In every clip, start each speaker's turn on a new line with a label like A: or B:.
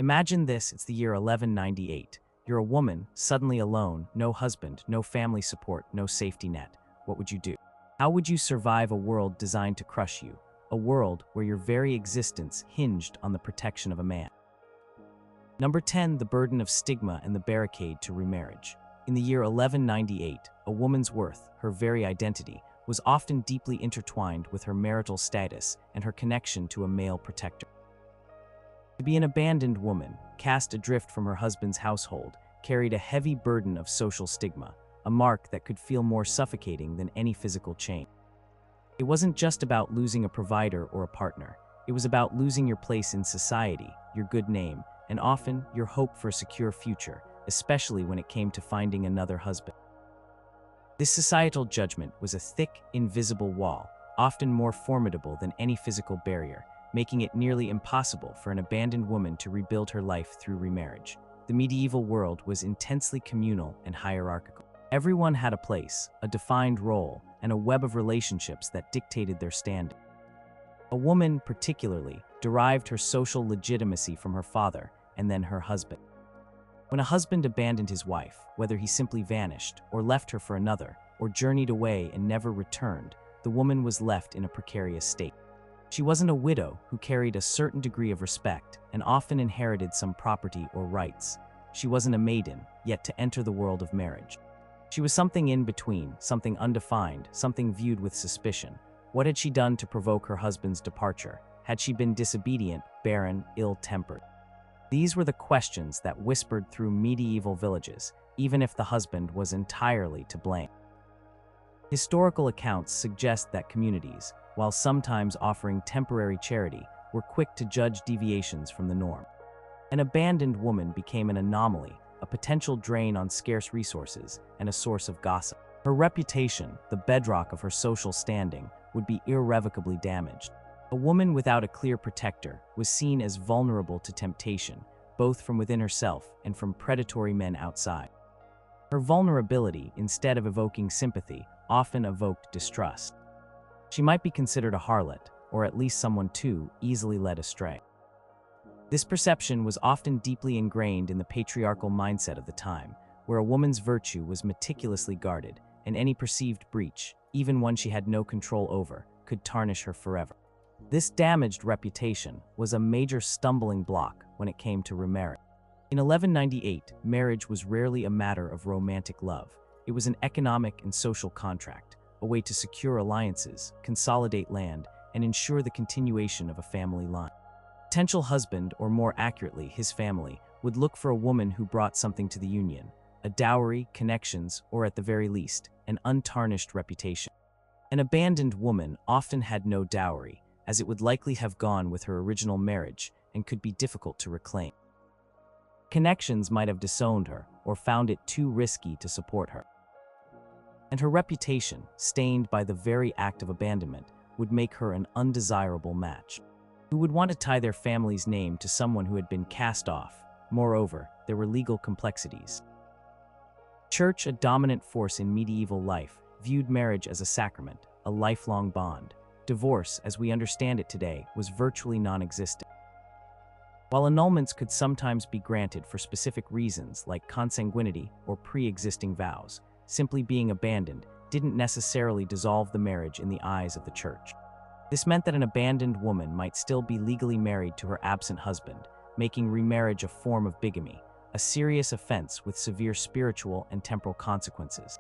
A: Imagine this, it's the year 1198. You're a woman, suddenly alone, no husband, no family support, no safety net. What would you do? How would you survive a world designed to crush you? A world where your very existence hinged on the protection of a man. Number 10. The burden of stigma and the barricade to remarriage. In the year 1198, a woman's worth, her very identity, was often deeply intertwined with her marital status and her connection to a male protector. To be an abandoned woman, cast adrift from her husband's household, carried a heavy burden of social stigma, a mark that could feel more suffocating than any physical chain. It wasn't just about losing a provider or a partner. It was about losing your place in society, your good name, and often your hope for a secure future, especially when it came to finding another husband. This societal judgment was a thick, invisible wall, often more formidable than any physical barrier, making it nearly impossible for an abandoned woman to rebuild her life through remarriage. The medieval world was intensely communal and hierarchical. Everyone had a place, a defined role, and a web of relationships that dictated their standing. A woman, particularly, derived her social legitimacy from her father and then her husband. When a husband abandoned his wife, whether he simply vanished, or left her for another, or journeyed away and never returned, the woman was left in a precarious state. She wasn't a widow who carried a certain degree of respect and often inherited some property or rights. She wasn't a maiden, yet to enter the world of marriage. She was something in between, something undefined, something viewed with suspicion. What had she done to provoke her husband's departure? Had she been disobedient, barren, ill-tempered? These were the questions that whispered through medieval villages, even if the husband was entirely to blame. Historical accounts suggest that communities, while sometimes offering temporary charity, were quick to judge deviations from the norm. An abandoned woman became an anomaly, a potential drain on scarce resources, and a source of gossip. Her reputation, the bedrock of her social standing, would be irrevocably damaged. A woman without a clear protector was seen as vulnerable to temptation, both from within herself and from predatory men outside. Her vulnerability, instead of evoking sympathy, often evoked distrust. She might be considered a harlot, or at least someone too easily led astray. This perception was often deeply ingrained in the patriarchal mindset of the time, where a woman's virtue was meticulously guarded, and any perceived breach, even one she had no control over, could tarnish her forever. This damaged reputation was a major stumbling block when it came to remarriage. In 1198, marriage was rarely a matter of romantic love. It was an economic and social contract, a way to secure alliances, consolidate land, and ensure the continuation of a family line. A potential husband, or more accurately, his family, would look for a woman who brought something to the union, a dowry, connections, or at the very least, an untarnished reputation. An abandoned woman often had no dowry, as it would likely have gone with her original marriage and could be difficult to reclaim. Connections might have disowned her or found it too risky to support her. And her reputation, stained by the very act of abandonment, would make her an undesirable match. Who would want to tie their family's name to someone who had been cast off? Moreover, there were legal complexities. Church, a dominant force in medieval life, viewed marriage as a sacrament, a lifelong bond. Divorce, as we understand it today, was virtually non-existent. While annulments could sometimes be granted for specific reasons like consanguinity or pre-existing vows, simply being abandoned didn't necessarily dissolve the marriage in the eyes of the church. This meant that an abandoned woman might still be legally married to her absent husband, making remarriage a form of bigamy, a serious offense with severe spiritual and temporal consequences.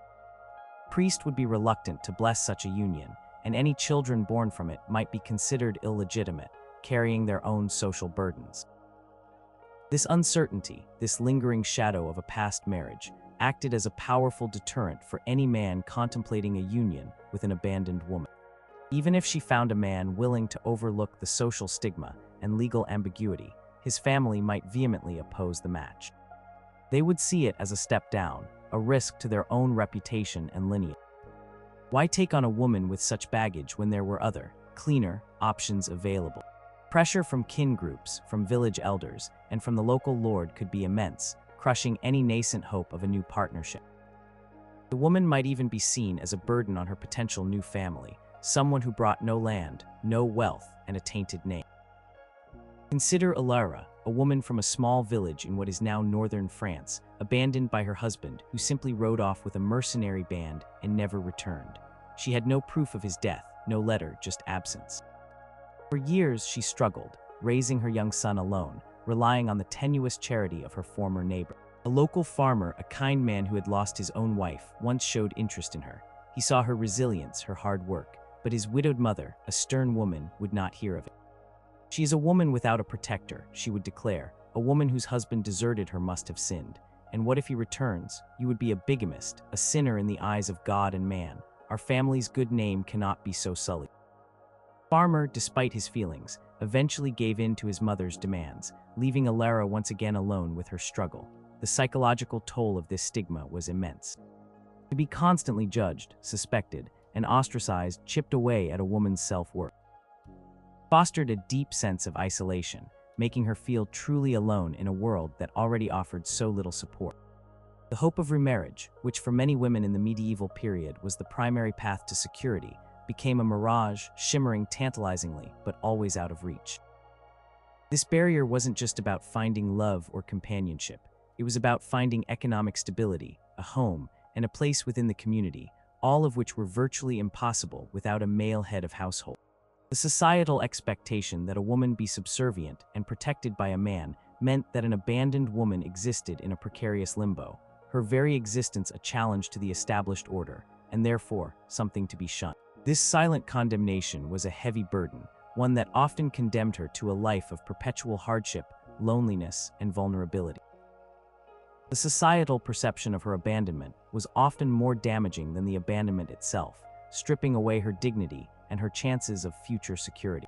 A: A priest would be reluctant to bless such a union, and any children born from it might be considered illegitimate, carrying their own social burdens. This uncertainty, this lingering shadow of a past marriage, acted as a powerful deterrent for any man contemplating a union with an abandoned woman. Even if she found a man willing to overlook the social stigma and legal ambiguity, his family might vehemently oppose the match. They would see it as a step down, a risk to their own reputation and lineage. Why take on a woman with such baggage when there were other, cleaner, options available? Pressure from kin groups, from village elders, and from the local lord could be immense, crushing any nascent hope of a new partnership. The woman might even be seen as a burden on her potential new family, someone who brought no land, no wealth, and a tainted name. Consider Alara, a woman from a small village in what is now northern France, abandoned by her husband, who simply rode off with a mercenary band and never returned. She had no proof of his death, no letter, just absence. For years, she struggled, raising her young son alone, relying on the tenuous charity of her former neighbor. A local farmer, a kind man who had lost his own wife, once showed interest in her. He saw her resilience, her hard work, but his widowed mother, a stern woman, would not hear of it. "She is a woman without a protector," she would declare. "A woman whose husband deserted her must have sinned. And what if he returns? You would be a bigamist, a sinner in the eyes of God and man. Our family's good name cannot be so sullied." The farmer, despite his feelings, eventually gave in to his mother's demands, leaving Alara once again alone with her struggle. The psychological toll of this stigma was immense. To be constantly judged, suspected, and ostracized chipped away at a woman's self-worth. Fostered a deep sense of isolation, making her feel truly alone in a world that already offered so little support. The hope of remarriage, which for many women in the medieval period was the primary path to security, became a mirage, shimmering tantalizingly, but always out of reach. This barrier wasn't just about finding love or companionship. It was about finding economic stability, a home, and a place within the community, all of which were virtually impossible without a male head of household. The societal expectation that a woman be subservient and protected by a man meant that an abandoned woman existed in a precarious limbo, her very existence a challenge to the established order, and therefore something to be shunned. This silent condemnation was a heavy burden, one that often condemned her to a life of perpetual hardship, loneliness, and vulnerability. The societal perception of her abandonment was often more damaging than the abandonment itself, stripping away her dignity and her chances of future security.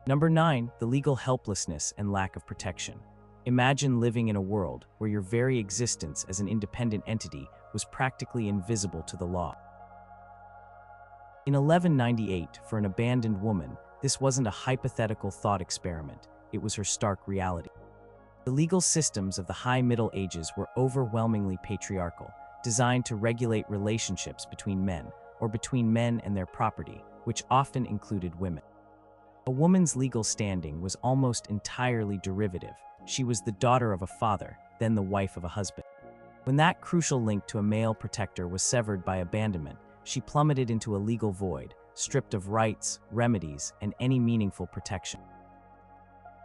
A: Number 9, the legal helplessness and lack of protection. Imagine living in a world where your very existence as an independent entity was practically invisible to the law. In 1198, for an abandoned woman, this wasn't a hypothetical thought experiment, it was her stark reality. The legal systems of the High Middle Ages were overwhelmingly patriarchal, designed to regulate relationships between men, or between men and their property, which often included women. A woman's legal standing was almost entirely derivative. She was the daughter of a father, then the wife of a husband. When that crucial link to a male protector was severed by abandonment, she plummeted into a legal void, stripped of rights, remedies, and any meaningful protection.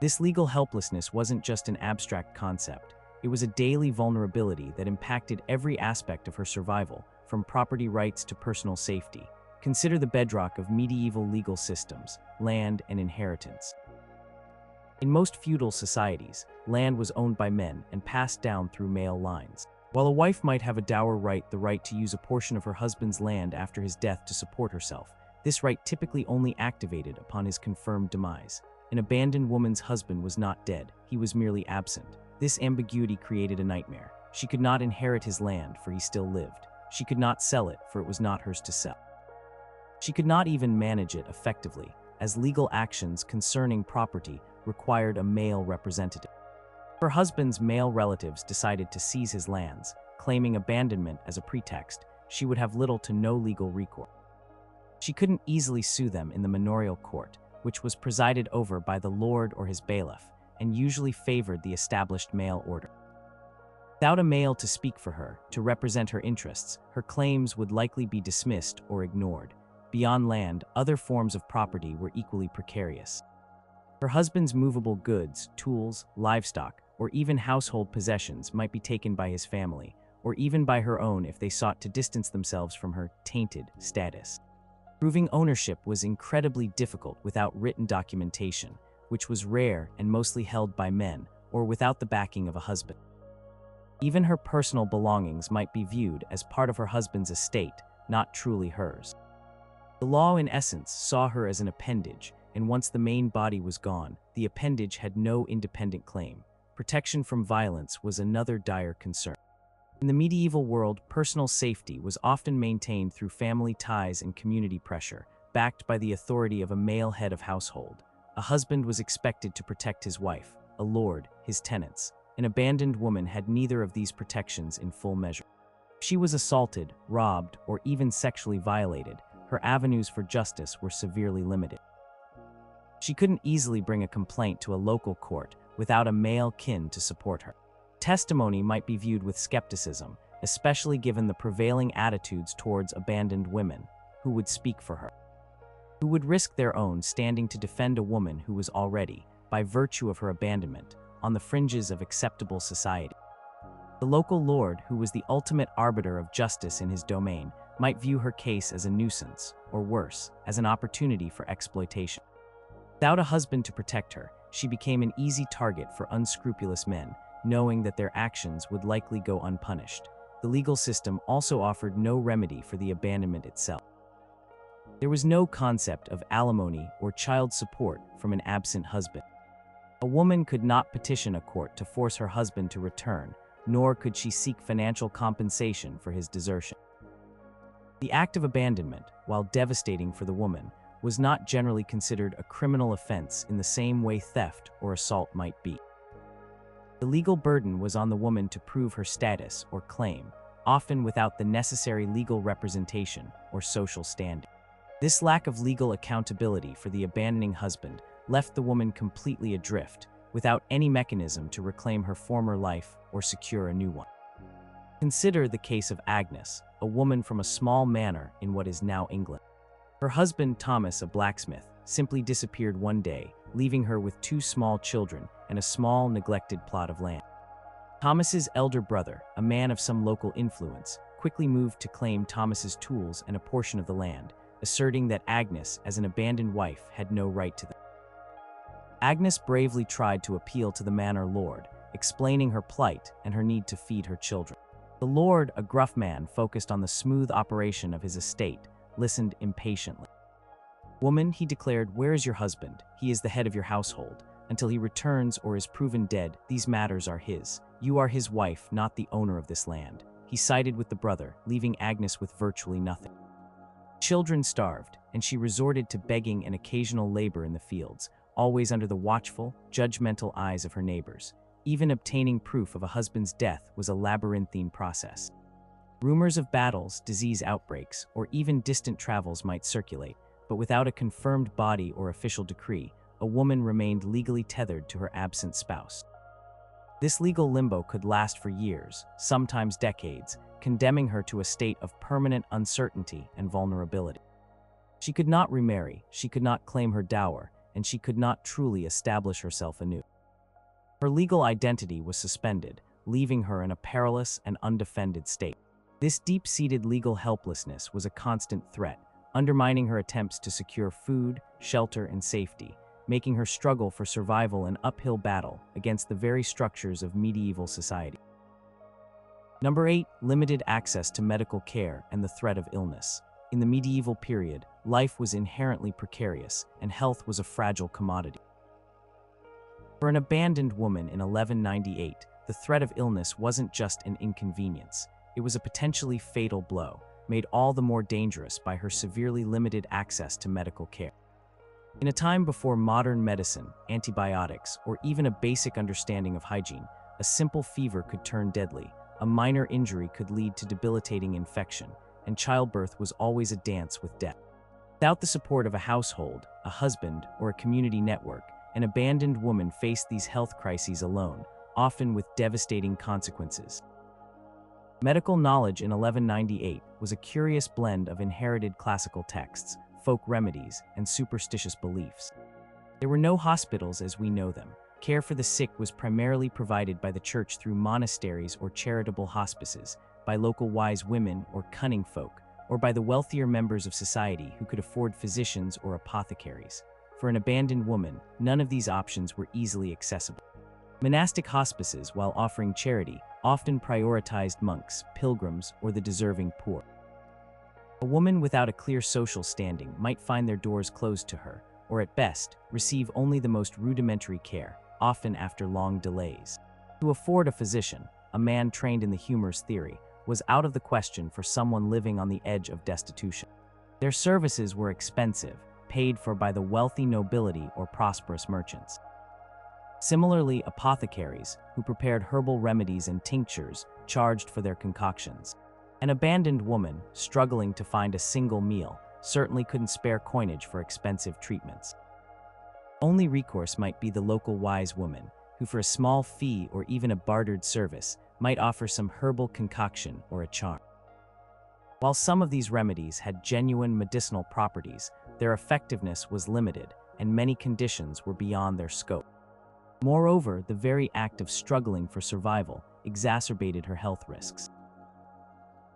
A: This legal helplessness wasn't just an abstract concept. It was a daily vulnerability that impacted every aspect of her survival, from property rights to personal safety. Consider the bedrock of medieval legal systems, land and inheritance. In most feudal societies, land was owned by men and passed down through male lines. While a wife might have a dower right, the right to use a portion of her husband's land after his death to support herself, this right typically only activated upon his confirmed demise. An abandoned woman's husband was not dead, he was merely absent. This ambiguity created a nightmare. She could not inherit his land, for he still lived. She could not sell it, for it was not hers to sell. She could not even manage it effectively, as legal actions concerning property required a male representative. Her husband's male relatives decided to seize his lands, claiming abandonment as a pretext. She would have little to no legal recourse. She couldn't easily sue them in the manorial court, which was presided over by the lord or his bailiff, and usually favored the established male order. Without a male to speak for her, to represent her interests, her claims would likely be dismissed or ignored. Beyond land, other forms of property were equally precarious. Her husband's movable goods, tools, livestock, or even household possessions might be taken by his family, or even by her own if they sought to distance themselves from her tainted status. Proving ownership was incredibly difficult without written documentation, which was rare and mostly held by men, or without the backing of a husband. Even her personal belongings might be viewed as part of her husband's estate, not truly hers. The law, in essence, saw her as an appendage, and once the main body was gone, the appendage had no independent claim. Protection from violence was another dire concern. In the medieval world, personal safety was often maintained through family ties and community pressure, backed by the authority of a male head of household. A husband was expected to protect his wife, a lord, his tenants. An abandoned woman had neither of these protections in full measure. If she was assaulted, robbed, or even sexually violated, her avenues for justice were severely limited. She couldn't easily bring a complaint to a local court without a male kin to support her. Testimony might be viewed with skepticism, especially given the prevailing attitudes towards abandoned women. Who would speak for her? Who would risk their own standing to defend a woman who was already, by virtue of her abandonment, on the fringes of acceptable society? The local lord, who was the ultimate arbiter of justice in his domain, might view her case as a nuisance, or worse, as an opportunity for exploitation. Without a husband to protect her, she became an easy target for unscrupulous men, knowing that their actions would likely go unpunished. The legal system also offered no remedy for the abandonment itself. There was no concept of alimony or child support from an absent husband. A woman could not petition a court to force her husband to return, nor could she seek financial compensation for his desertion. The act of abandonment, while devastating for the woman, was not generally considered a criminal offense in the same way theft or assault might be. The legal burden was on the woman to prove her status or claim, often without the necessary legal representation or social standing. This lack of legal accountability for the abandoning husband left the woman completely adrift, without any mechanism to reclaim her former life or secure a new one. Consider the case of Agnes, a woman from a small manor in what is now England. Her husband, Thomas, a blacksmith, simply disappeared one day, leaving her with 2 small children and a small, neglected plot of land. Thomas's elder brother, a man of some local influence, quickly moved to claim Thomas's tools and a portion of the land, asserting that Agnes, as an abandoned wife, had no right to them. Agnes bravely tried to appeal to the manor lord, explaining her plight and her need to feed her children. The lord, a gruff man focused on the smooth operation of his estate, listened impatiently. "Woman," he declared, "where is your husband? He is the head of your household. Until he returns or is proven dead, these matters are his. You are his wife, not the owner of this land." He sided with the brother, leaving Agnes with virtually nothing. Children starved, and she resorted to begging and occasional labor in the fields, always under the watchful, judgmental eyes of her neighbors. Even obtaining proof of a husband's death was a labyrinthine process. Rumors of battles, disease outbreaks, or even distant travels might circulate, but without a confirmed body or official decree, a woman remained legally tethered to her absent spouse. This legal limbo could last for years, sometimes decades, condemning her to a state of permanent uncertainty and vulnerability. She could not remarry, she could not claim her dower, and she could not truly establish herself anew. Her legal identity was suspended, leaving her in a perilous and undefended state. This deep-seated legal helplessness was a constant threat, undermining her attempts to secure food, shelter, and safety, making her struggle for survival an uphill battle against the very structures of medieval society. Number 8. Limited access to medical care and the threat of illness. In the medieval period, life was inherently precarious, and health was a fragile commodity. For an abandoned woman in 1198, the threat of illness wasn't just an inconvenience. It was a potentially fatal blow, made all the more dangerous by her severely limited access to medical care. In a time before modern medicine, antibiotics, or even a basic understanding of hygiene, a simple fever could turn deadly, a minor injury could lead to debilitating infection, and childbirth was always a dance with death. Without the support of a household, a husband, or a community network, an abandoned woman faced these health crises alone, often with devastating consequences. Medical knowledge in 1198 was a curious blend of inherited classical texts, folk remedies, and superstitious beliefs. There were no hospitals as we know them. Care for the sick was primarily provided by the church through monasteries or charitable hospices, by local wise women or cunning folk, or by the wealthier members of society who could afford physicians or apothecaries. For an abandoned woman, none of these options were easily accessible. Monastic hospices, while offering charity, often prioritized monks, pilgrims, or the deserving poor. A woman without a clear social standing might find their doors closed to her, or at best, receive only the most rudimentary care, often after long delays. To afford a physician, a man trained in the humorous theory, was out of the question for someone living on the edge of destitution. Their services were expensive, paid for by the wealthy nobility or prosperous merchants. Similarly, apothecaries, who prepared herbal remedies and tinctures, charged for their concoctions. An abandoned woman, struggling to find a single meal, certainly couldn't spare coinage for expensive treatments. Only recourse might be the local wise woman, who for a small fee or even a bartered service might offer some herbal concoction or a charm. While some of these remedies had genuine medicinal properties, their effectiveness was limited, and many conditions were beyond their scope. Moreover, the very act of struggling for survival exacerbated her health risks.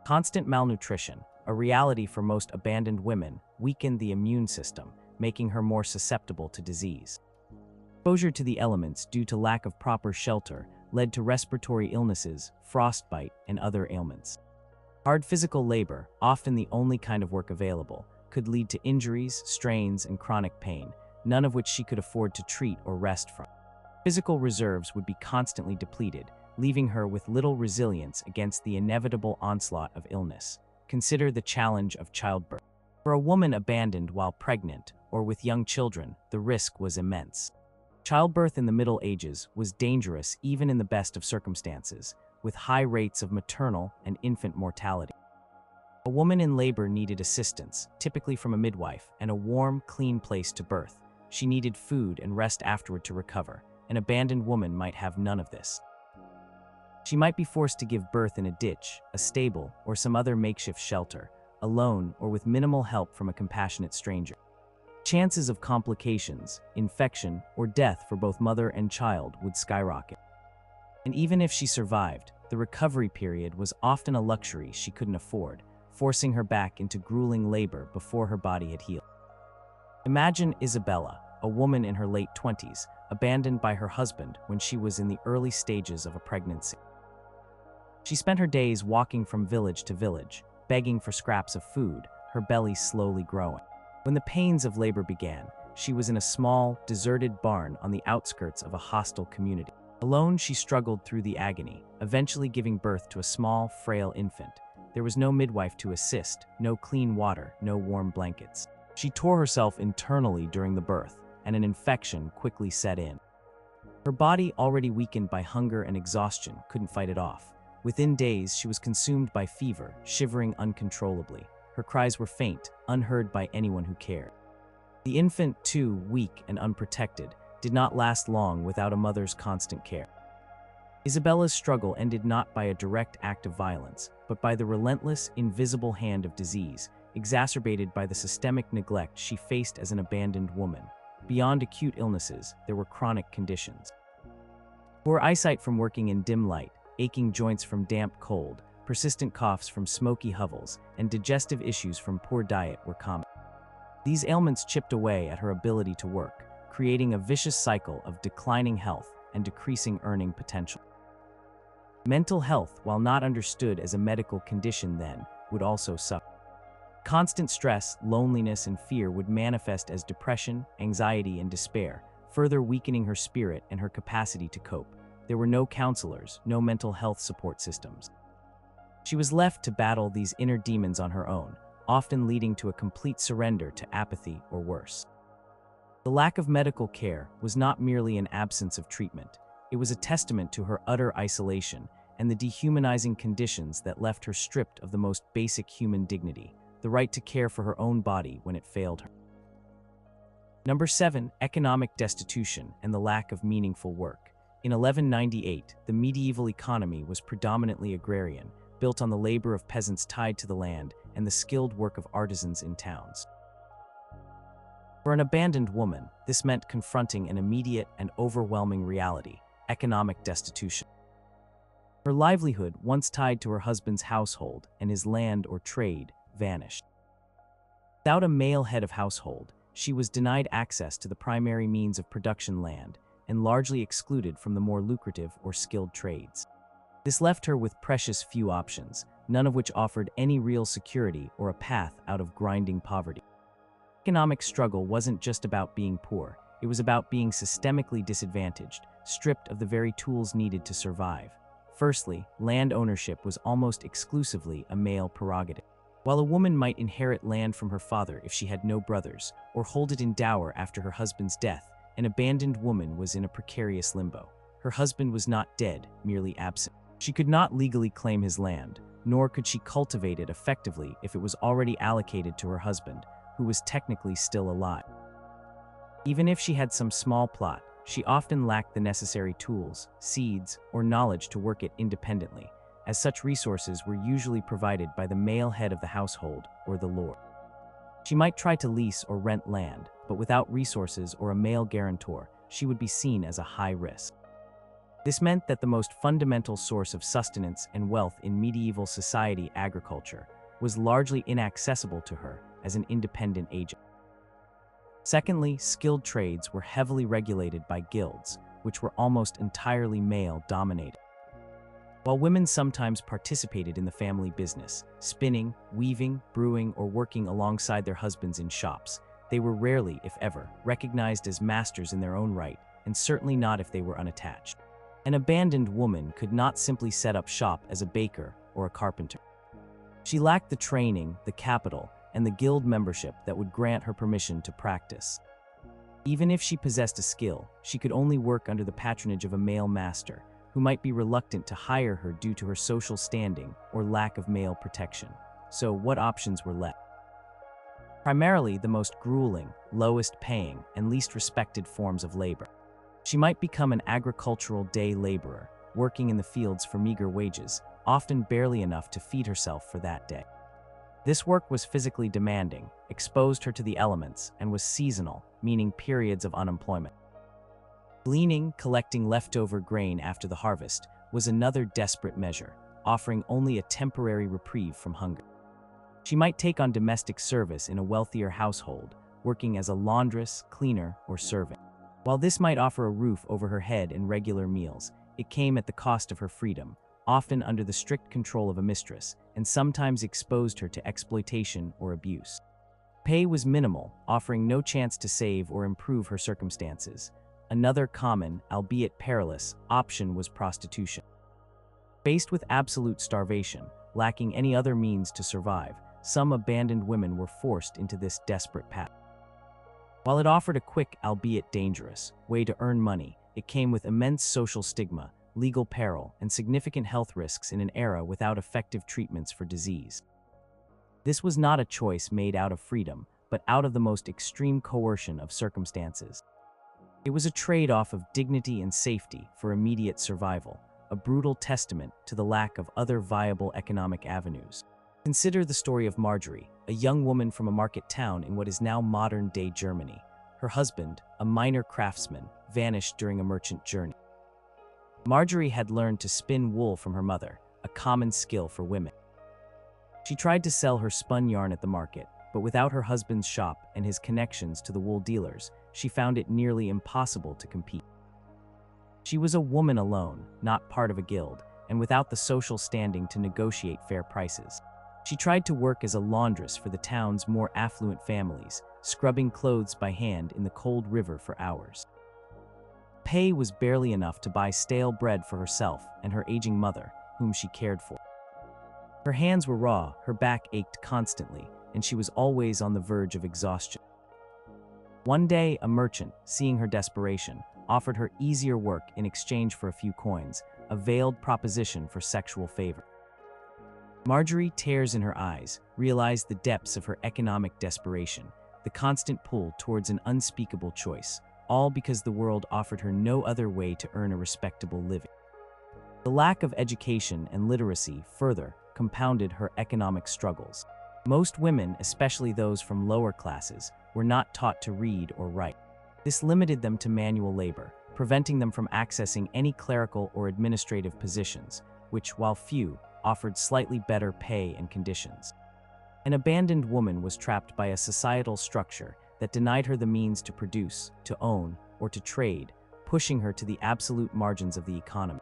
A: Constant malnutrition, a reality for most abandoned women, weakened the immune system, making her more susceptible to disease. Exposure to the elements due to lack of proper shelter led to respiratory illnesses, frostbite, and other ailments. Hard physical labor, often the only kind of work available, could lead to injuries, strains, and chronic pain, none of which she could afford to treat or rest from. Physical reserves would be constantly depleted, leaving her with little resilience against the inevitable onslaught of illness. Consider the challenge of childbirth. For a woman abandoned while pregnant or with young children, the risk was immense. Childbirth in the Middle Ages was dangerous even in the best of circumstances, with high rates of maternal and infant mortality. A woman in labor needed assistance, typically from a midwife, and a warm, clean place to birth. She needed food and rest afterward to recover. An abandoned woman might have none of this. She might be forced to give birth in a ditch, a stable, or some other makeshift shelter, alone or with minimal help from a compassionate stranger. Chances of complications, infection, or death for both mother and child would skyrocket. And even if she survived, the recovery period was often a luxury she couldn't afford, forcing her back into grueling labor before her body had healed. Imagine Isabella, a woman in her late 20s, abandoned by her husband when she was in the early stages of a pregnancy. She spent her days walking from village to village, begging for scraps of food, her belly slowly growing. When the pains of labor began, she was in a small, deserted barn on the outskirts of a hostile community. Alone, she struggled through the agony, eventually giving birth to a small, frail infant. There was no midwife to assist, no clean water, no warm blankets. She tore herself internally during the birth, and an infection quickly set in. Her body, already weakened by hunger and exhaustion, couldn't fight it off. Within days, she was consumed by fever, shivering uncontrollably. Her cries were faint, unheard by anyone who cared. The infant, too weak and unprotected, did not last long without a mother's constant care. Isabella's struggle ended not by a direct act of violence, but by the relentless, invisible hand of disease, exacerbated by the systemic neglect she faced as an abandoned woman. Beyond acute illnesses, there were chronic conditions. Poor eyesight from working in dim light, aching joints from damp cold, persistent coughs from smoky hovels, and digestive issues from poor diet were common. These ailments chipped away at her ability to work, creating a vicious cycle of declining health and decreasing earning potential. Mental health, while not understood as a medical condition then, would also suffer. Constant stress, loneliness, and fear would manifest as depression, anxiety, and despair, further weakening her spirit and her capacity to cope. There were no counselors, no mental health support systems. She was left to battle these inner demons on her own, often leading to a complete surrender to apathy or worse. The lack of medical care was not merely an absence of treatment. It was a testament to her utter isolation and the dehumanizing conditions that left her stripped of the most basic human dignity, the right to care for her own body when it failed her. Number 7. Economic destitution and the lack of meaningful work. In 1198, the medieval economy was predominantly agrarian, built on the labor of peasants tied to the land and the skilled work of artisans in towns. For an abandoned woman, this meant confronting an immediate and overwhelming reality: economic destitution. Her livelihood, once tied to her husband's household and his land or trade, vanished. Without a male head of household, she was denied access to the primary means of production, land, and largely excluded from the more lucrative or skilled trades. This left her with precious few options, none of which offered any real security or a path out of grinding poverty. Economic struggle wasn't just about being poor, it was about being systemically disadvantaged, stripped of the very tools needed to survive. Firstly, land ownership was almost exclusively a male prerogative. While a woman might inherit land from her father if she had no brothers, or hold it in dower after her husband's death, an abandoned woman was in a precarious limbo. Her husband was not dead, merely absent. She could not legally claim his land, nor could she cultivate it effectively if it was already allocated to her husband, who was technically still alive. Even if she had some small plot, she often lacked the necessary tools, seeds, or knowledge to work it independently, as such resources were usually provided by the male head of the household or the lord. She might try to lease or rent land, but without resources or a male guarantor, she would be seen as a high risk. This meant that the most fundamental source of sustenance and wealth in medieval society, agriculture, was largely inaccessible to her as an independent agent. Secondly, skilled trades were heavily regulated by guilds, which were almost entirely male-dominated. While women sometimes participated in the family business, spinning, weaving, brewing, or working alongside their husbands in shops, they were rarely, if ever, recognized as masters in their own right, and certainly not if they were unattached. An abandoned woman could not simply set up shop as a baker or a carpenter. She lacked the training, the capital, and the guild membership that would grant her permission to practice. Even if she possessed a skill, she could only work under the patronage of a male master, who might be reluctant to hire her due to her social standing or lack of male protection. So what options were left? Primarily the most grueling, lowest paying, and least respected forms of labor. She might become an agricultural day laborer, working in the fields for meager wages, often barely enough to feed herself for that day. This work was physically demanding, exposed her to the elements, and was seasonal, meaning periods of unemployment. Gleaning, collecting leftover grain after the harvest, was another desperate measure, offering only a temporary reprieve from hunger. She might take on domestic service in a wealthier household, working as a laundress, cleaner, or servant. While this might offer a roof over her head and regular meals, it came at the cost of her freedom, often under the strict control of a mistress, and sometimes exposed her to exploitation or abuse. Pay was minimal, offering no chance to save or improve her circumstances. Another common, albeit perilous, option was prostitution. Faced with absolute starvation, lacking any other means to survive, some abandoned women were forced into this desperate path. While it offered a quick, albeit dangerous, way to earn money, it came with immense social stigma, legal peril, and significant health risks in an era without effective treatments for disease. This was not a choice made out of freedom, but out of the most extreme coercion of circumstances. It was a trade-off of dignity and safety for immediate survival, a brutal testament to the lack of other viable economic avenues. Consider the story of Marjorie, a young woman from a market town in what is now modern-day Germany. Her husband, a minor craftsman, vanished during a merchant journey. Marjorie had learned to spin wool from her mother, a common skill for women. She tried to sell her spun yarn at the market, but without her husband's shop and his connections to the wool dealers, she found it nearly impossible to compete. She was a woman alone, not part of a guild, and without the social standing to negotiate fair prices. She tried to work as a laundress for the town's more affluent families, scrubbing clothes by hand in the cold river for hours. Pay was barely enough to buy stale bread for herself and her aging mother, whom she cared for. Her hands were raw, her back ached constantly, and she was always on the verge of exhaustion. One day, a merchant, seeing her desperation, offered her easier work in exchange for a few coins, a veiled proposition for sexual favor. Marjorie, tears in her eyes, realized the depths of her economic desperation, the constant pull towards an unspeakable choice, all because the world offered her no other way to earn a respectable living. The lack of education and literacy further compounded her economic struggles. Most women, especially those from lower classes, were not taught to read or write. This limited them to manual labor, preventing them from accessing any clerical or administrative positions, which, while few, offered slightly better pay and conditions. An abandoned woman was trapped by a societal structure that denied her the means to produce, to own, or to trade, pushing her to the absolute margins of the economy.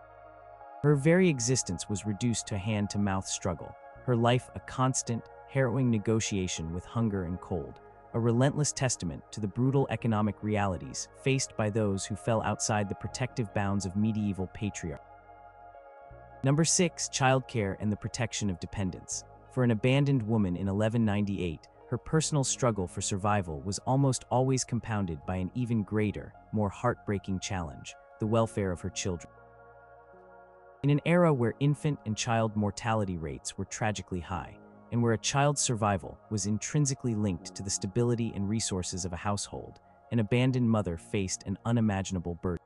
A: Her very existence was reduced to a hand-to-mouth struggle, her life a constant, harrowing negotiation with hunger and cold, a relentless testament to the brutal economic realities faced by those who fell outside the protective bounds of medieval patriarchy. Number 6. Childcare and the protection of dependents. For an abandoned woman in 1198, her personal struggle for survival was almost always compounded by an even greater, more heartbreaking challenge: the welfare of her children. In an era where infant and child mortality rates were tragically high, and where a child's survival was intrinsically linked to the stability and resources of a household, an abandoned mother faced an unimaginable burden.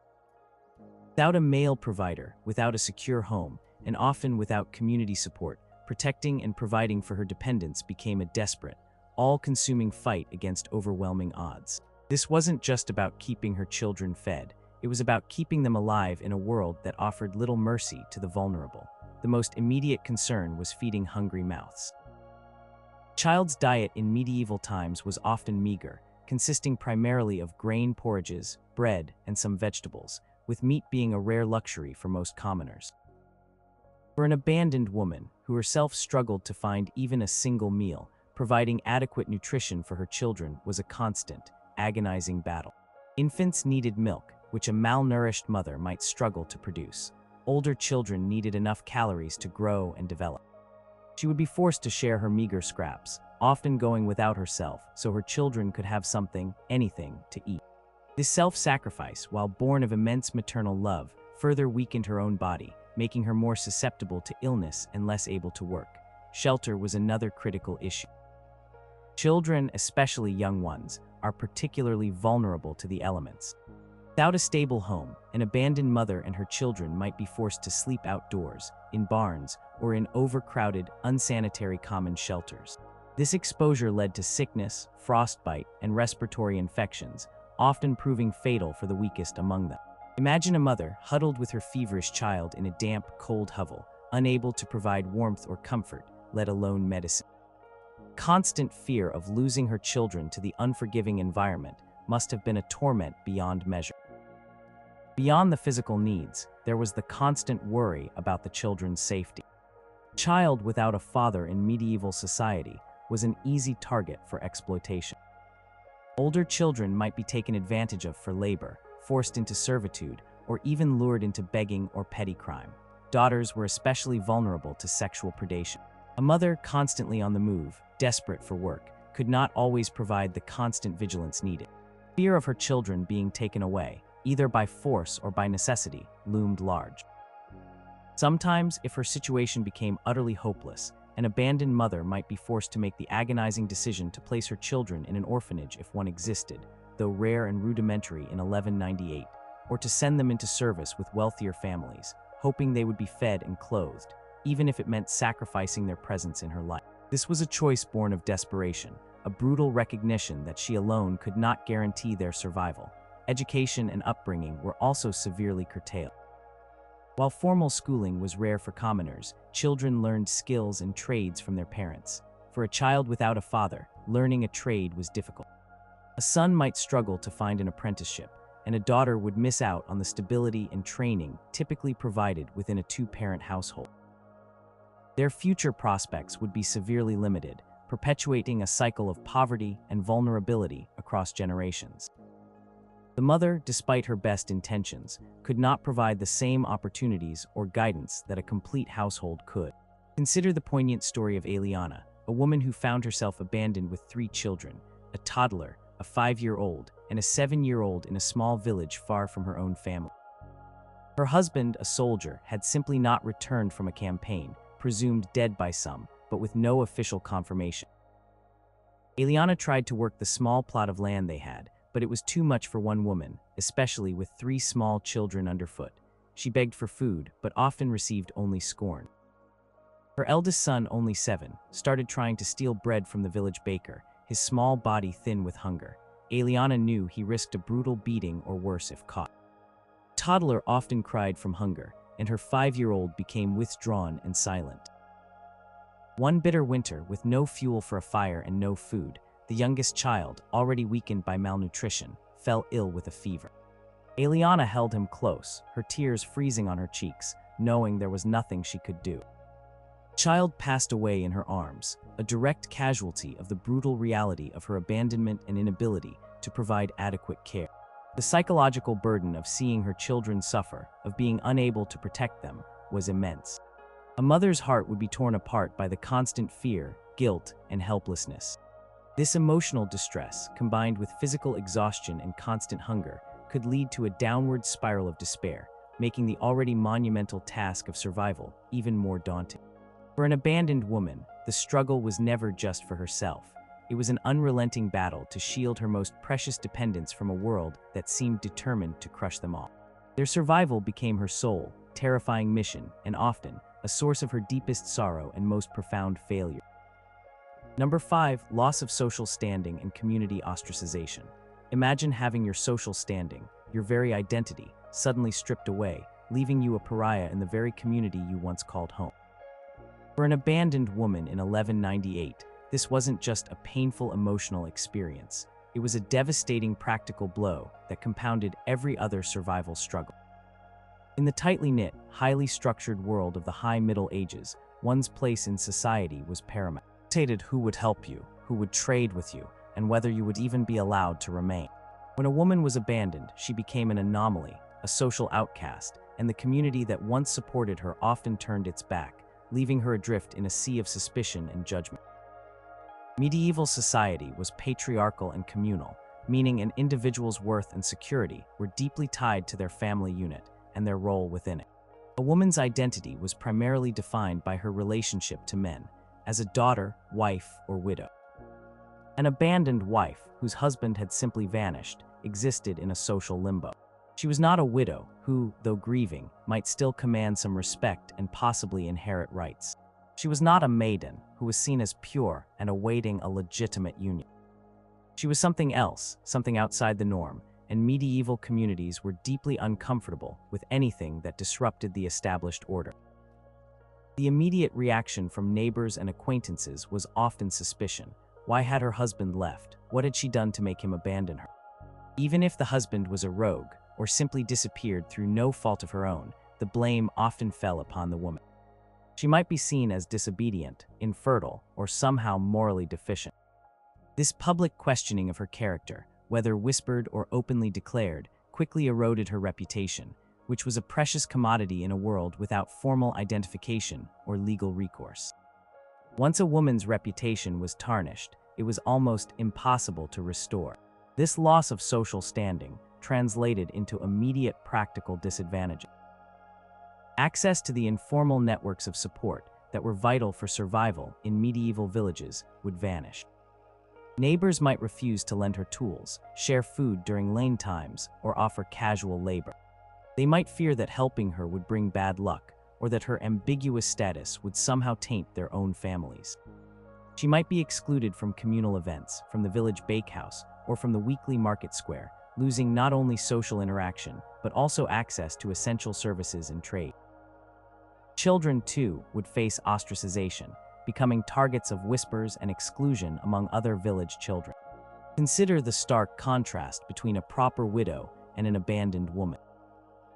A: Without a male provider, without a secure home, and often without community support, protecting and providing for her dependents became a desperate, all-consuming fight against overwhelming odds. This wasn't just about keeping her children fed, it was about keeping them alive in a world that offered little mercy to the vulnerable. The most immediate concern was feeding hungry mouths. A child's diet in medieval times was often meager, consisting primarily of grain porridges, bread, and some vegetables, with meat being a rare luxury for most commoners. For an abandoned woman, who herself struggled to find even a single meal, providing adequate nutrition for her children was a constant, agonizing battle. Infants needed milk, which a malnourished mother might struggle to produce. Older children needed enough calories to grow and develop. She would be forced to share her meager scraps, often going without herself so her children could have something, anything, to eat. This self-sacrifice, while born of immense maternal love, further weakened her own body, making her more susceptible to illness and less able to work. Shelter was another critical issue. Children, especially young ones, are particularly vulnerable to the elements. Without a stable home, an abandoned mother and her children might be forced to sleep outdoors, in barns, or in overcrowded, unsanitary common shelters. This exposure led to sickness, frostbite, and respiratory infections, often proving fatal for the weakest among them. Imagine a mother huddled with her feverish child in a damp, cold hovel, unable to provide warmth or comfort, let alone medicine. Constant fear of losing her children to the unforgiving environment must have been a torment beyond measure. Beyond the physical needs, there was the constant worry about the children's safety. A child without a father in medieval society was an easy target for exploitation. Older children might be taken advantage of for labor, forced into servitude, or even lured into begging or petty crime. Daughters were especially vulnerable to sexual predation. A mother constantly on the move, desperate for work, could not always provide the constant vigilance needed. Fear of her children being taken away, either by force or by necessity, loomed large. Sometimes, if her situation became utterly hopeless, an abandoned mother might be forced to make the agonizing decision to place her children in an orphanage if one existed, though rare and rudimentary in 1198, or to send them into service with wealthier families, hoping they would be fed and clothed, even if it meant sacrificing their presence in her life. This was a choice born of desperation, a brutal recognition that she alone could not guarantee their survival. Education and upbringing were also severely curtailed. While formal schooling was rare for commoners, children learned skills and trades from their parents. For a child without a father, learning a trade was difficult. A son might struggle to find an apprenticeship, and a daughter would miss out on the stability and training typically provided within a two-parent household. Their future prospects would be severely limited, perpetuating a cycle of poverty and vulnerability across generations. The mother, despite her best intentions, could not provide the same opportunities or guidance that a complete household could. Consider the poignant story of Eliana, a woman who found herself abandoned with 3 children, a toddler, a 5-year-old, and a 7-year-old in a small village far from her own family. Her husband, a soldier, had simply not returned from a campaign, presumed dead by some, but with no official confirmation. Eliana tried to work the small plot of land they had, but it was too much for one woman, especially with 3 small children underfoot. She begged for food, but often received only scorn. Her eldest son, only 7, started trying to steal bread from the village baker, his small body thin with hunger. Eliana knew he risked a brutal beating or worse if caught. The toddler often cried from hunger, and her 5-year-old became withdrawn and silent. One bitter winter, with no fuel for a fire and no food, the youngest child, already weakened by malnutrition, fell ill with a fever. Eliana held him close, her tears freezing on her cheeks, knowing there was nothing she could do. The child passed away in her arms, a direct casualty of the brutal reality of her abandonment and inability to provide adequate care. The psychological burden of seeing her children suffer, of being unable to protect them, was immense. A mother's heart would be torn apart by the constant fear, guilt, and helplessness. This emotional distress, combined with physical exhaustion and constant hunger, could lead to a downward spiral of despair, making the already monumental task of survival even more daunting. For an abandoned woman, the struggle was never just for herself. It was an unrelenting battle to shield her most precious dependents from a world that seemed determined to crush them all. Their survival became her sole, terrifying mission, and often a source of her deepest sorrow and most profound failure. Number 5. Loss of social standing and community ostracization. Imagine having your social standing, your very identity, suddenly stripped away, leaving you a pariah in the very community you once called home. For an abandoned woman in 1198, this wasn't just a painful emotional experience. It was a devastating practical blow that compounded every other survival struggle. In the tightly knit, highly structured world of the High Middle Ages, one's place in society was paramount. It dictated who would help you, who would trade with you, and whether you would even be allowed to remain. When a woman was abandoned, she became an anomaly, a social outcast, and the community that once supported her often turned its back, leaving her adrift in a sea of suspicion and judgment. Medieval society was patriarchal and communal, meaning an individual's worth and security were deeply tied to their family unit and their role within it. A woman's identity was primarily defined by her relationship to men, as a daughter, wife, or widow. An abandoned wife, whose husband had simply vanished, existed in a social limbo. She was not a widow who, though grieving, might still command some respect and possibly inherit rights. She was not a maiden who was seen as pure and awaiting a legitimate union. She was something else, something outside the norm, and medieval communities were deeply uncomfortable with anything that disrupted the established order. The immediate reaction from neighbors and acquaintances was often suspicion. Why had her husband left? What had she done to make him abandon her? Even if the husband was a rogue or simply disappeared through no fault of her own, the blame often fell upon the woman. She might be seen as disobedient, infertile, or somehow morally deficient. This public questioning of her character, whether whispered or openly declared, quickly eroded her reputation, which was a precious commodity in a world without formal identification or legal recourse. Once a woman's reputation was tarnished, it was almost impossible to restore. This loss of social standing translated into immediate practical disadvantages. Access to the informal networks of support that were vital for survival in medieval villages would vanish. Neighbors might refuse to lend her tools, share food during lane times, or offer casual labor. They might fear that helping her would bring bad luck, or that her ambiguous status would somehow taint their own families. She might be excluded from communal events, from the village bakehouse, or from the weekly market square, losing not only social interaction, but also access to essential services and trade. Children, too, would face ostracization, becoming targets of whispers and exclusion among other village children. Consider the stark contrast between a proper widow and an abandoned woman.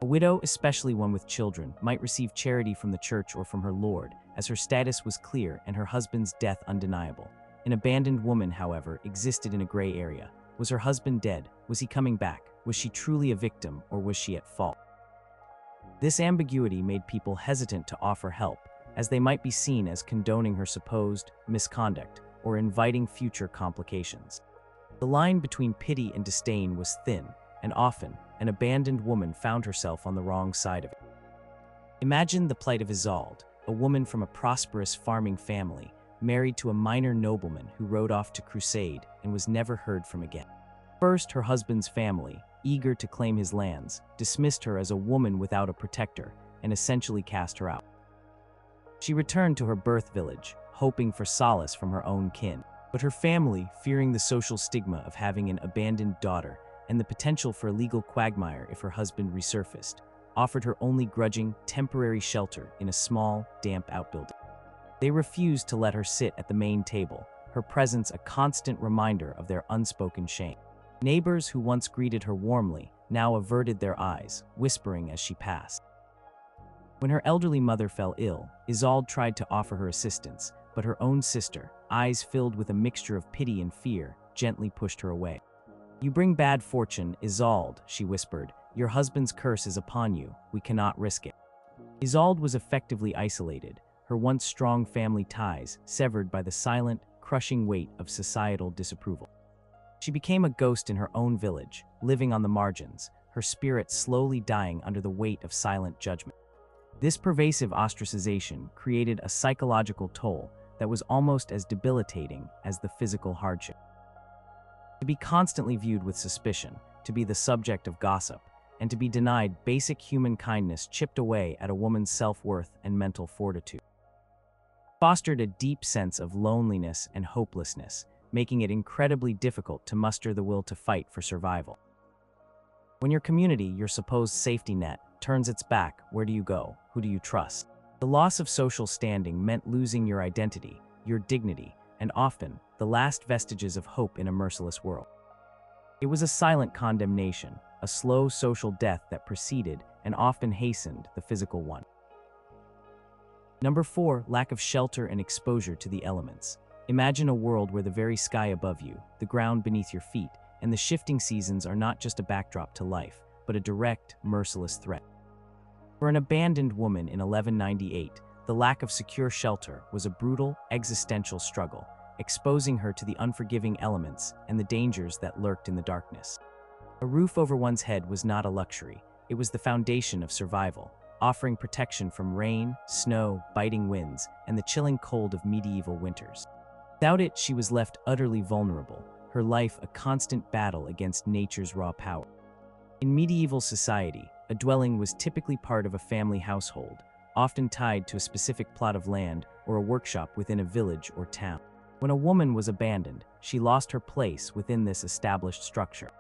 A: A widow, especially one with children, might receive charity from the church or from her lord, as her status was clear and her husband's death undeniable. An abandoned woman, however, existed in a gray area. Was her husband dead? Was he coming back? Was she truly a victim, or was she at fault? This ambiguity made people hesitant to offer help, as they might be seen as condoning her supposed misconduct or inviting future complications. The line between pity and disdain was thin, and often, an abandoned woman found herself on the wrong side of it. Imagine the plight of Isolde, a woman from a prosperous farming family, married to a minor nobleman who rode off to crusade and was never heard from again. First, her husband's family, eager to claim his lands, dismissed her as a woman without a protector and essentially cast her out. She returned to her birth village, hoping for solace from her own kin. But her family, fearing the social stigma of having an abandoned daughter and the potential for a legal quagmire if her husband resurfaced, offered her only grudging, temporary shelter in a small, damp outbuilding. They refused to let her sit at the main table, her presence a constant reminder of their unspoken shame. Neighbors who once greeted her warmly now averted their eyes, whispering as she passed. When her elderly mother fell ill, Isolde tried to offer her assistance, but her own sister, eyes filled with a mixture of pity and fear, gently pushed her away. "You bring bad fortune, Isolde," she whispered. "Your husband's curse is upon you. We cannot risk it." Isolde was effectively isolated, her once strong family ties severed by the silent, crushing weight of societal disapproval. She became a ghost in her own village, living on the margins, her spirit slowly dying under the weight of silent judgment. This pervasive ostracization created a psychological toll that was almost as debilitating as the physical hardship. To be constantly viewed with suspicion, to be the subject of gossip, and to be denied basic human kindness chipped away at a woman's self-worth and mental fortitude. Fostered a deep sense of loneliness and hopelessness, making it incredibly difficult to muster the will to fight for survival. When your community, your supposed safety net, turns its back, where do you go? Who do you trust? The loss of social standing meant losing your identity, your dignity, and often, the last vestiges of hope in a merciless world. It was a silent condemnation, a slow social death that preceded and often hastened the physical one. Number 4, lack of shelter and exposure to the elements. Imagine a world where the very sky above you, the ground beneath your feet, and the shifting seasons are not just a backdrop to life, but a direct, merciless threat. For an abandoned woman in 1198, the lack of secure shelter was a brutal, existential struggle, exposing her to the unforgiving elements and the dangers that lurked in the darkness. A roof over one's head was not a luxury, it was the foundation of survival, offering protection from rain, snow, biting winds, and the chilling cold of medieval winters. Without it, she was left utterly vulnerable, her life a constant battle against nature's raw power. In medieval society, a dwelling was typically part of a family household, often tied to a specific plot of land or a workshop within a village or town. When a woman was abandoned, she lost her place within this established structure.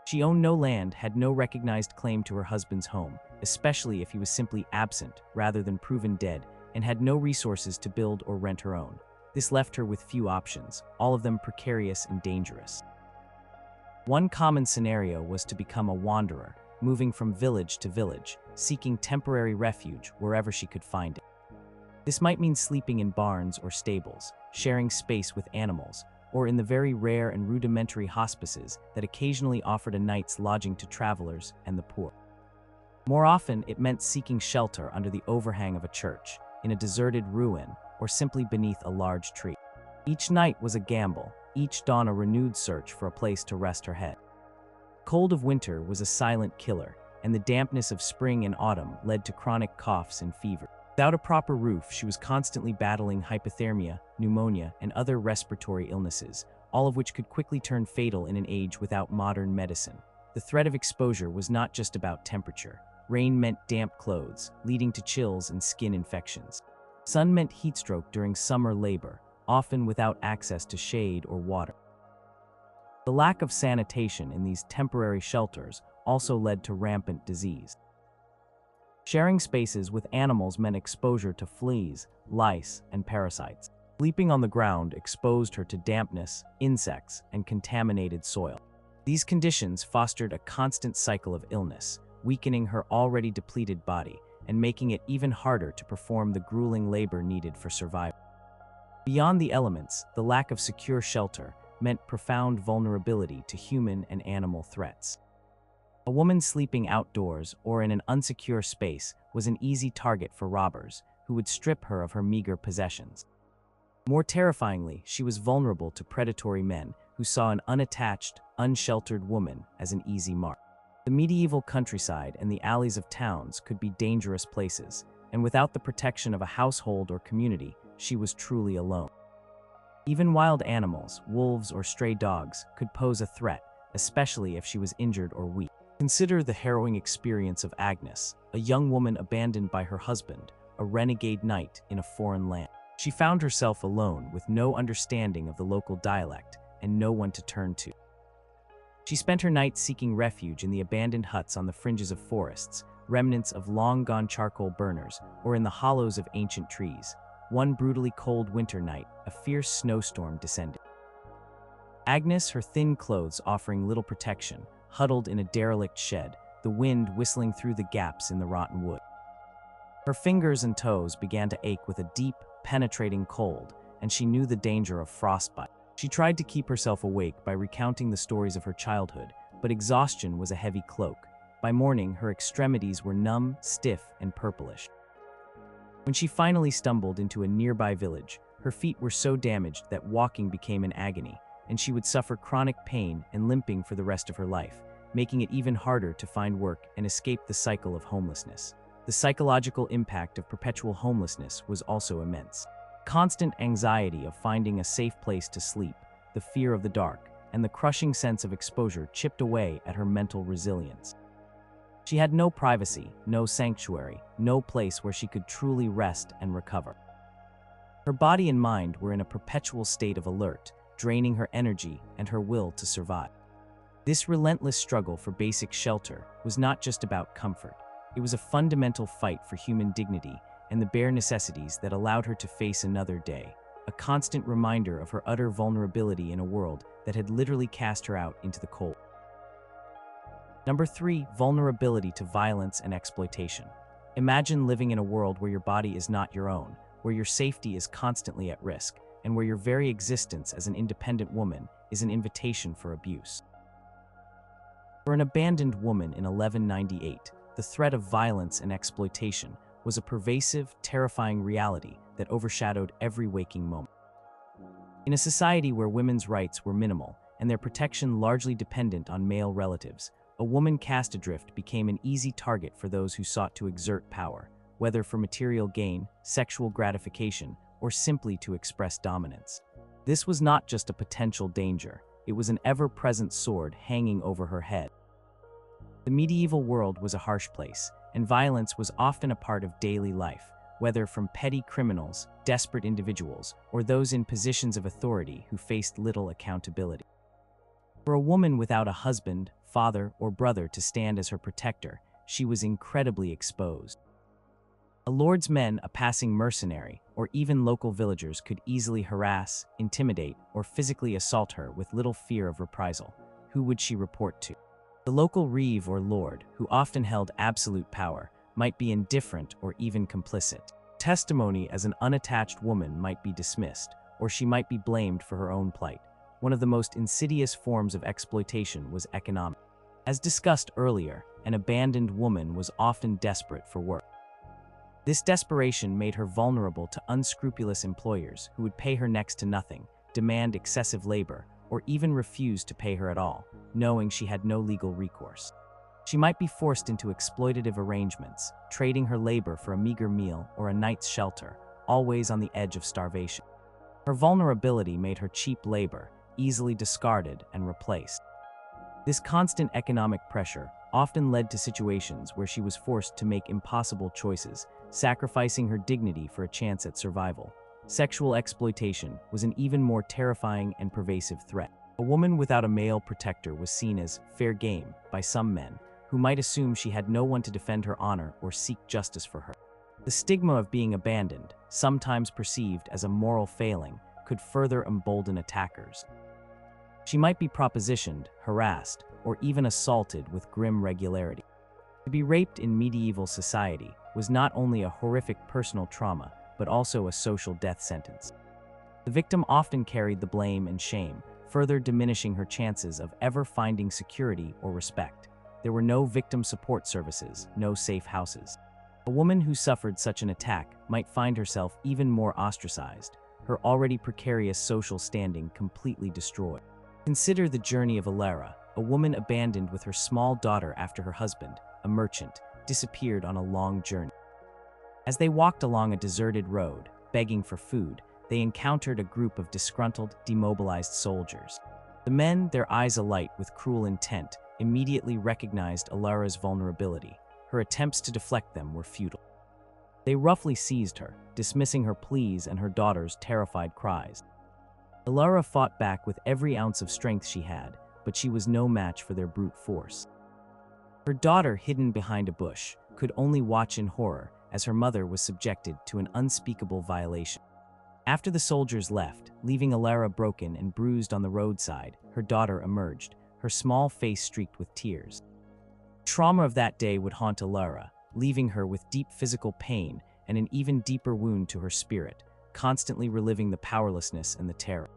A: She owned no land, had no recognized claim to her husband's home, especially if he was simply absent rather than proven dead, and had no resources to build or rent her own. This left her with few options, all of them precarious and dangerous. One common scenario was to become a wanderer, moving from village to village, seeking temporary refuge wherever she could find it. This might mean sleeping in barns or stables, sharing space with animals, or in the very rare and rudimentary hospices that occasionally offered a night's lodging to travelers and the poor. More often, it meant seeking shelter under the overhang of a church, in a deserted ruin, or simply beneath a large tree. Each night was a gamble, each dawn a renewed search for a place to rest her head. The cold of winter was a silent killer, and the dampness of spring and autumn led to chronic coughs and fever. Without a proper roof, she was constantly battling hypothermia, pneumonia, and other respiratory illnesses, all of which could quickly turn fatal in an age without modern medicine. The threat of exposure was not just about temperature. Rain meant damp clothes, leading to chills and skin infections. Sun meant heatstroke during summer labor, often without access to shade or water. The lack of sanitation in these temporary shelters also led to rampant disease. Sharing spaces with animals meant exposure to fleas, lice, and parasites. Sleeping on the ground exposed her to dampness, insects, and contaminated soil. These conditions fostered a constant cycle of illness, weakening her already depleted body and making it even harder to perform the grueling labor needed for survival. Beyond the elements, the lack of secure shelter meant profound vulnerability to human and animal threats. A woman sleeping outdoors or in an unsecure space was an easy target for robbers, who would strip her of her meager possessions. More terrifyingly, she was vulnerable to predatory men who saw an unattached, unsheltered woman as an easy mark. The medieval countryside and the alleys of towns could be dangerous places, and without the protection of a household or community, she was truly alone. Even wild animals, wolves or stray dogs, could pose a threat, especially if she was injured or weak. Consider the harrowing experience of Agnes, a young woman abandoned by her husband, a renegade knight in a foreign land. She found herself alone with no understanding of the local dialect and no one to turn to. She spent her nights seeking refuge in the abandoned huts on the fringes of forests, remnants of long-gone charcoal burners, or in the hollows of ancient trees. One brutally cold winter night, a fierce snowstorm descended. Agnes, her thin clothes offering little protection, huddled in a derelict shed, the wind whistling through the gaps in the rotten wood. Her fingers and toes began to ache with a deep, penetrating cold, and she knew the danger of frostbite. She tried to keep herself awake by recounting the stories of her childhood, but exhaustion was a heavy cloak. By morning, her extremities were numb, stiff, and purplish. When she finally stumbled into a nearby village, her feet were so damaged that walking became an agony, and she would suffer chronic pain and limping for the rest of her life, making it even harder to find work and escape the cycle of homelessness. The psychological impact of perpetual homelessness was also immense. constant anxiety of finding a safe place to sleep, the fear of the dark, and the crushing sense of exposure chipped away at her mental resilience. She had no privacy, no sanctuary, no place where she could truly rest and recover. Her body and mind were in a perpetual state of alert, draining her energy and her will to survive. This relentless struggle for basic shelter was not just about comfort. It was a fundamental fight for human dignity and the bare necessities that allowed her to face another day, a constant reminder of her utter vulnerability in a world that had literally cast her out into the cold. Number 3, vulnerability to violence and exploitation. Imagine living in a world where your body is not your own, where your safety is constantly at risk, and where your very existence as an independent woman is an invitation for abuse. For an abandoned woman in 1198, the threat of violence and exploitation was a pervasive, terrifying reality that overshadowed every waking moment. In a society where women's rights were minimal and their protection largely dependent on male relatives, a woman cast adrift became an easy target for those who sought to exert power, whether for material gain, sexual gratification, or simply to express dominance. This was not just a potential danger, it was an ever-present sword hanging over her head. The medieval world was a harsh place, and violence was often a part of daily life, whether from petty criminals, desperate individuals, or those in positions of authority who faced little accountability. For a woman without a husband, father, or brother to stand as her protector, she was incredibly exposed. A lord's men, a passing mercenary, or even local villagers could easily harass, intimidate, or physically assault her with little fear of reprisal. Who would she report to? The local reeve or lord, who often held absolute power, might be indifferent or even complicit. Testimony as an unattached woman might be dismissed, or she might be blamed for her own plight. One of the most insidious forms of exploitation was economic. As discussed earlier, an abandoned woman was often desperate for work. This desperation made her vulnerable to unscrupulous employers who would pay her next to nothing, demand excessive labor, or even refuse to pay her at all, knowing she had no legal recourse. She might be forced into exploitative arrangements, trading her labor for a meager meal or a night's shelter, always on the edge of starvation. Her vulnerability made her cheap labor, easily discarded and replaced. This constant economic pressure often led to situations where she was forced to make impossible choices, sacrificing her dignity for a chance at survival. Sexual exploitation was an even more terrifying and pervasive threat. A woman without a male protector was seen as fair game by some men, who might assume she had no one to defend her honor or seek justice for her. The stigma of being abandoned, sometimes perceived as a moral failing, could further embolden attackers. She might be propositioned, harassed, or even assaulted with grim regularity. To be raped in medieval society was not only a horrific personal trauma, but also a social death sentence. The victim often carried the blame and shame, further diminishing her chances of ever finding security or respect. There were no victim support services, no safe houses. A woman who suffered such an attack might find herself even more ostracized, her already precarious social standing completely destroyed. Consider the journey of Alara, a woman abandoned with her small daughter after her husband, a merchant, disappeared on a long journey. As they walked along a deserted road, begging for food, they encountered a group of disgruntled, demobilized soldiers. The men, their eyes alight with cruel intent, immediately recognized Alara's vulnerability. Her attempts to deflect them were futile. They roughly seized her, dismissing her pleas and her daughter's terrified cries. Alara fought back with every ounce of strength she had, but she was no match for their brute force. Her daughter, hidden behind a bush, could only watch in horror as her mother was subjected to an unspeakable violation. After the soldiers left, leaving Alara broken and bruised on the roadside, her daughter emerged, her small face streaked with tears. The trauma of that day would haunt Alara, leaving her with deep physical pain and an even deeper wound to her spirit, constantly reliving the powerlessness and the terror.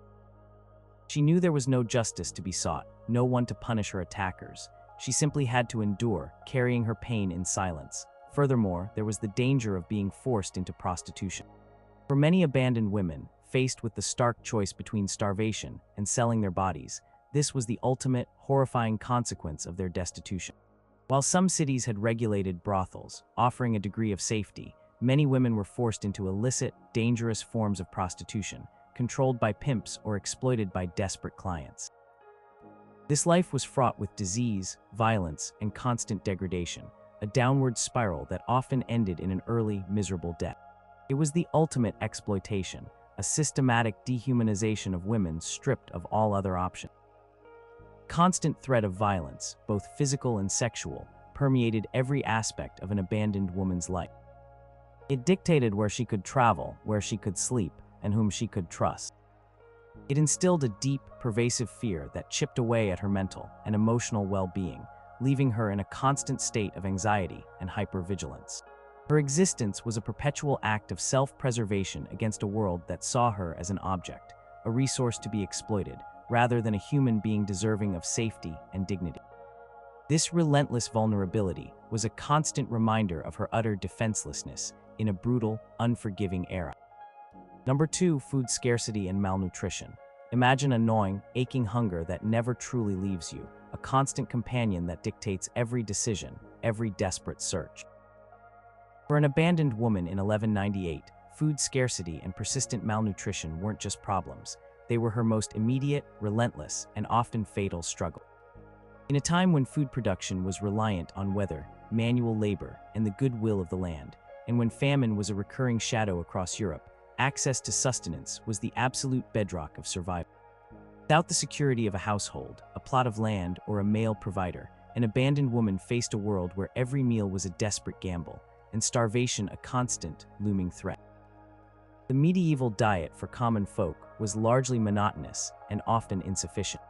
A: She knew there was no justice to be sought, no one to punish her attackers. She simply had to endure, carrying her pain in silence. Furthermore, there was the danger of being forced into prostitution. For many abandoned women, faced with the stark choice between starvation and selling their bodies, this was the ultimate, horrifying consequence of their destitution. While some cities had regulated brothels, offering a degree of safety, many women were forced into illicit, dangerous forms of prostitution, controlled by pimps or exploited by desperate clients. This life was fraught with disease, violence, and constant degradation, a downward spiral that often ended in an early, miserable death. It was the ultimate exploitation, a systematic dehumanization of women stripped of all other options. Constant threat of violence, both physical and sexual, permeated every aspect of an abandoned woman's life. It dictated where she could travel, where she could sleep, and whom she could trust. It instilled a deep, pervasive fear that chipped away at her mental and emotional well-being, leaving her in a constant state of anxiety and hypervigilance. Her existence was a perpetual act of self-preservation against a world that saw her as an object, a resource to be exploited, rather than a human being deserving of safety and dignity. This relentless vulnerability was a constant reminder of her utter defenselessness in a brutal, unforgiving era. Number 2, food scarcity and malnutrition. Imagine a gnawing, aching hunger that never truly leaves you, a constant companion that dictates every decision, every desperate search. For an abandoned woman in 1198, food scarcity and persistent malnutrition weren't just problems. They were her most immediate, relentless, and often fatal struggle. In a time when food production was reliant on weather, manual labor, and the goodwill of the land, and when famine was a recurring shadow across Europe, access to sustenance was the absolute bedrock of survival. Without the security of a household, a plot of land, or a male provider, an abandoned woman faced a world where every meal was a desperate gamble, and starvation a constant, looming threat. The medieval diet for common folk was largely monotonous and often insufficient.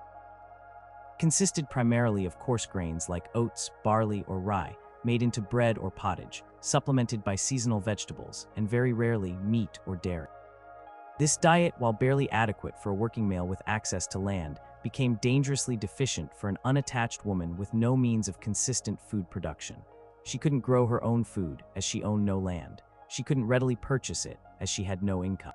A: It consisted primarily of coarse grains like oats, barley, or rye, made into bread or pottage, supplemented by seasonal vegetables, and very rarely meat or dairy. This diet, while barely adequate for a working male with access to land, became dangerously deficient for an unattached woman with no means of consistent food production. She couldn't grow her own food, as she owned no land. She couldn't readily purchase it, as she had no income.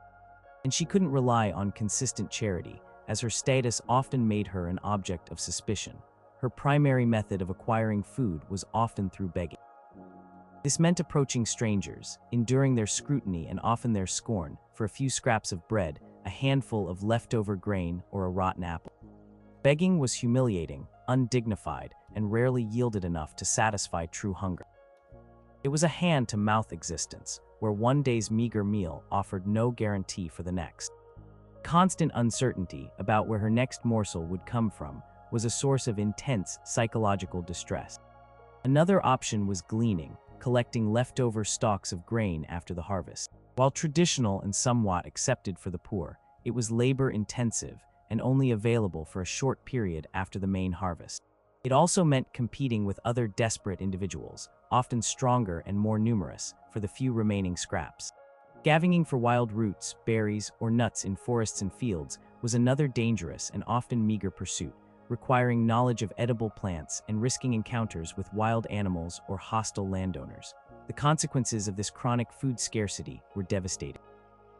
A: And she couldn't rely on consistent charity, as her status often made her an object of suspicion. Her primary method of acquiring food was often through begging. This meant approaching strangers, enduring their scrutiny and often their scorn, for a few scraps of bread, a handful of leftover grain, or a rotten apple. Begging was humiliating, undignified, and rarely yielded enough to satisfy true hunger. It was a hand-to-mouth existence, where one day's meager meal offered no guarantee for the next. Constant uncertainty about where her next morsel would come from was a source of intense psychological distress. Another option was gleaning, collecting leftover stalks of grain after the harvest. While traditional and somewhat accepted for the poor, it was labor-intensive and only available for a short period after the main harvest. It also meant competing with other desperate individuals, often stronger and more numerous, for the few remaining scraps. Scavenging for wild roots, berries, or nuts in forests and fields was another dangerous and often meager pursuit, requiring knowledge of edible plants and risking encounters with wild animals or hostile landowners. The consequences of this chronic food scarcity were devastating.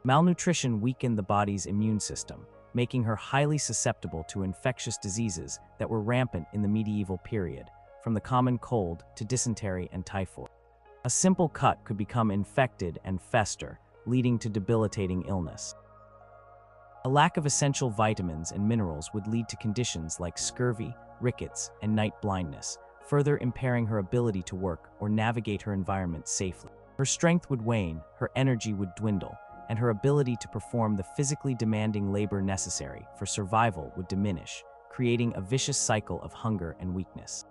A: Malnutrition weakened the body's immune system, making her highly susceptible to infectious diseases that were rampant in the medieval period, from the common cold to dysentery and typhoid. A simple cut could become infected and fester, leading to debilitating illness. A lack of essential vitamins and minerals would lead to conditions like scurvy, rickets, and night blindness, further impairing her ability to work or navigate her environment safely. Her strength would wane, her energy would dwindle, and her ability to perform the physically demanding labor necessary for survival would diminish, creating a vicious cycle of hunger and weakness.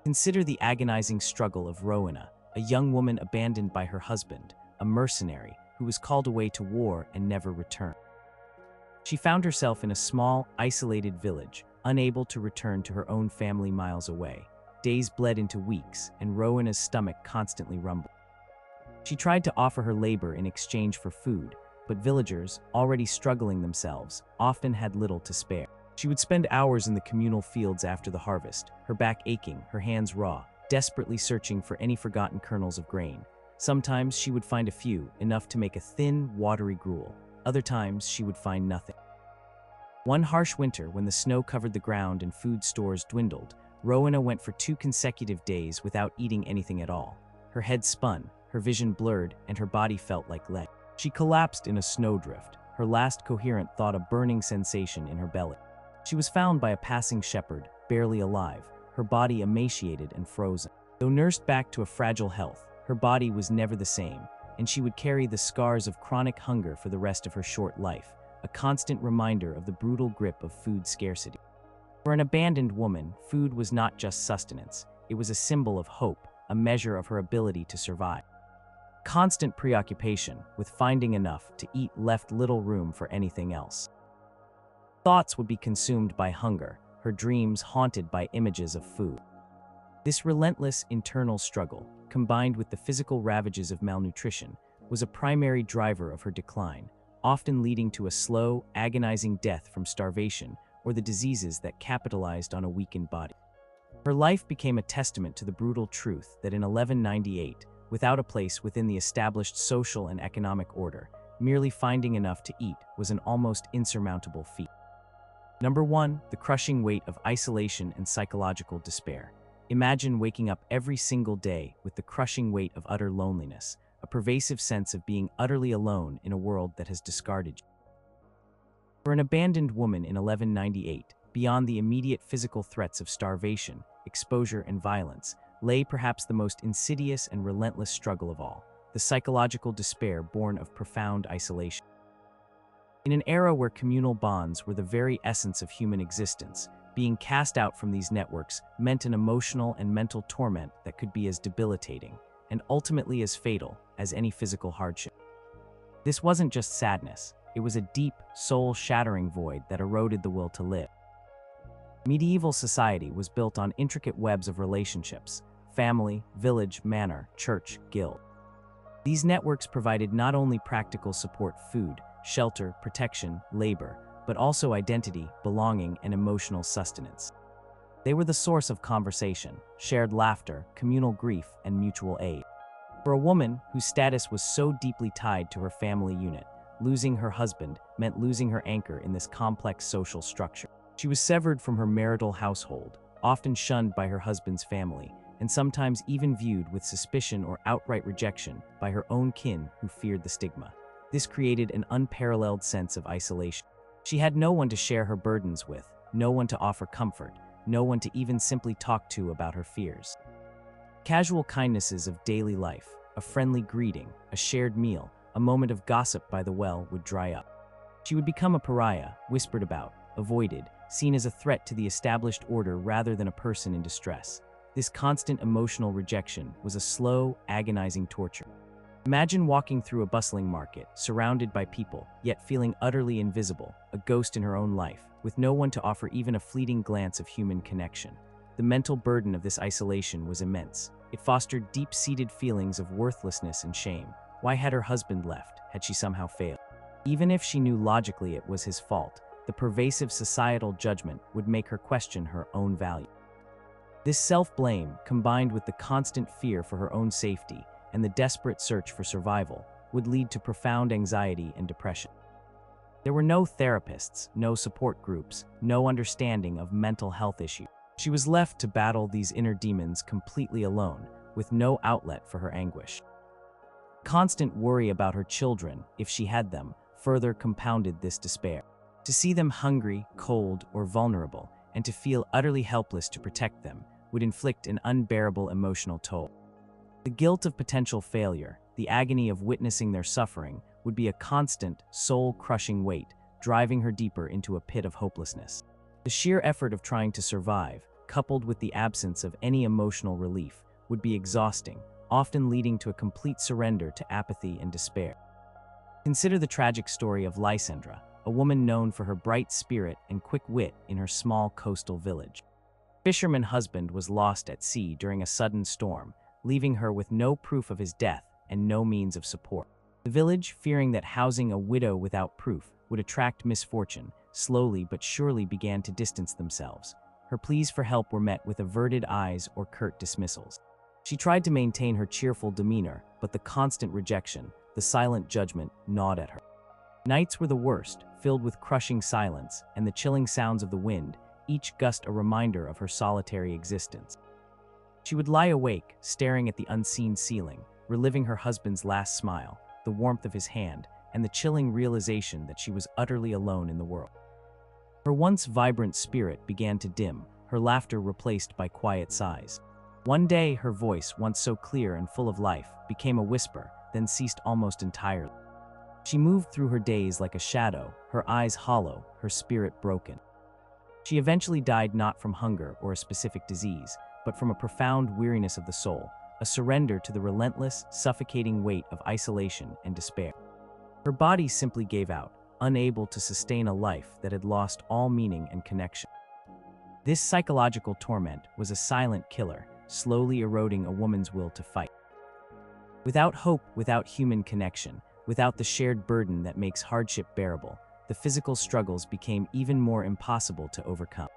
A: Consider the agonizing struggle of Rowena, a young woman abandoned by her husband, a mercenary who was called away to war and never returned. She found herself in a small, isolated village, unable to return to her own family miles away. Days bled into weeks, and Rowena's stomach constantly rumbled. She tried to offer her labor in exchange for food, but villagers, already struggling themselves, often had little to spare. She would spend hours in the communal fields after the harvest, her back aching, her hands raw, desperately searching for any forgotten kernels of grain. Sometimes she would find a few, enough to make a thin, watery gruel. Other times she would find nothing. One harsh winter, when the snow covered the ground and food stores dwindled, Rowena went for 2 consecutive days without eating anything at all. Her head spun, her vision blurred, and her body felt like lead. She collapsed in a snowdrift, her last coherent thought a burning sensation in her belly. She was found by a passing shepherd, barely alive, her body emaciated and frozen. Though nursed back to a fragile health, her body was never the same, and she would carry the scars of chronic hunger for the rest of her short life, a constant reminder of the brutal grip of food scarcity. For an abandoned woman, food was not just sustenance, it was a symbol of hope, a measure of her ability to survive. Constant preoccupation with finding enough to eat left little room for anything else. Thoughts would be consumed by hunger, her dreams haunted by images of food. This relentless internal struggle, combined with the physical ravages of malnutrition, was a primary driver of her decline, often leading to a slow, agonizing death from starvation or the diseases that capitalized on a weakened body. Her life became a testament to the brutal truth that in 1198, without a place within the established social and economic order, merely finding enough to eat was an almost insurmountable feat. Number 1. The crushing weight of isolation and psychological despair. Imagine waking up every single day with the crushing weight of utter loneliness, a pervasive sense of being utterly alone in a world that has discarded you. For an abandoned woman in 1198, beyond the immediate physical threats of starvation, exposure, and violence, lay perhaps the most insidious and relentless struggle of all, the psychological despair born of profound isolation. In an era where communal bonds were the very essence of human existence, being cast out from these networks meant an emotional and mental torment that could be as debilitating, and ultimately as fatal, as any physical hardship. This wasn't just sadness, it was a deep, soul-shattering void that eroded the will to live. Medieval society was built on intricate webs of relationships: family, village, manor, church, guild. These networks provided not only practical support, food, shelter, protection, labor, but also identity, belonging, and emotional sustenance. They were the source of conversation, shared laughter, communal grief, and mutual aid. For a woman whose status was so deeply tied to her family unit, losing her husband meant losing her anchor in this complex social structure. She was severed from her marital household, often shunned by her husband's family, and sometimes even viewed with suspicion or outright rejection by her own kin who feared the stigma. This created an unparalleled sense of isolation. She had no one to share her burdens with, no one to offer comfort, no one to even simply talk to about her fears. Casual kindnesses of daily life, a friendly greeting, a shared meal, a moment of gossip by the well would dry up. She would become a pariah, whispered about, avoided, seen as a threat to the established order rather than a person in distress. This constant emotional rejection was a slow, agonizing torture. Imagine walking through a bustling market, surrounded by people, yet feeling utterly invisible, a ghost in her own life, with no one to offer even a fleeting glance of human connection. The mental burden of this isolation was immense. It fostered deep-seated feelings of worthlessness and shame. Why had her husband left? Had she somehow failed? Even if she knew logically it was his fault, the pervasive societal judgment would make her question her own value. This self-blame, combined with the constant fear for her own safety and the desperate search for survival, would lead to profound anxiety and depression. There were no therapists, no support groups, no understanding of mental health issues. She was left to battle these inner demons completely alone, with no outlet for her anguish. Constant worry about her children, if she had them, further compounded this despair. To see them hungry, cold, or vulnerable, and to feel utterly helpless to protect them, would inflict an unbearable emotional toll. The guilt of potential failure, the agony of witnessing their suffering, would be a constant, soul-crushing weight, driving her deeper into a pit of hopelessness. The sheer effort of trying to survive, coupled with the absence of any emotional relief, would be exhausting, often leading to a complete surrender to apathy and despair. Consider the tragic story of Lysandra, a woman known for her bright spirit and quick wit in her small coastal village. Her fisherman husband was lost at sea during a sudden storm, leaving her with no proof of his death and no means of support. The village, fearing that housing a widow without proof would attract misfortune, slowly but surely began to distance themselves. Her pleas for help were met with averted eyes or curt dismissals. She tried to maintain her cheerful demeanor, but the constant rejection, the silent judgment, gnawed at her. Nights were the worst, filled with crushing silence and the chilling sounds of the wind, each gust a reminder of her solitary existence. She would lie awake, staring at the unseen ceiling, reliving her husband's last smile, the warmth of his hand, and the chilling realization that she was utterly alone in the world. Her once vibrant spirit began to dim, her laughter replaced by quiet sighs. One day, her voice, once so clear and full of life, became a whisper, then ceased almost entirely. She moved through her days like a shadow, her eyes hollow, her spirit broken. She eventually died not from hunger or a specific disease, but from a profound weariness of the soul, a surrender to the relentless, suffocating weight of isolation and despair. Her body simply gave out, unable to sustain a life that had lost all meaning and connection. This psychological torment was a silent killer, slowly eroding a woman's will to fight. Without hope, without human connection, without the shared burden that makes hardship bearable, the physical struggles became even more impossible to overcome.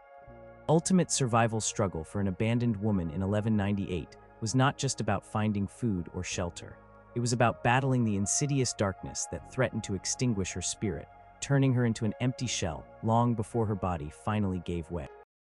A: Ultimate survival struggle for an abandoned woman in 1198 was not just about finding food or shelter. It was about battling the insidious darkness that threatened to extinguish her spirit, turning her into an empty shell long before her body finally gave way.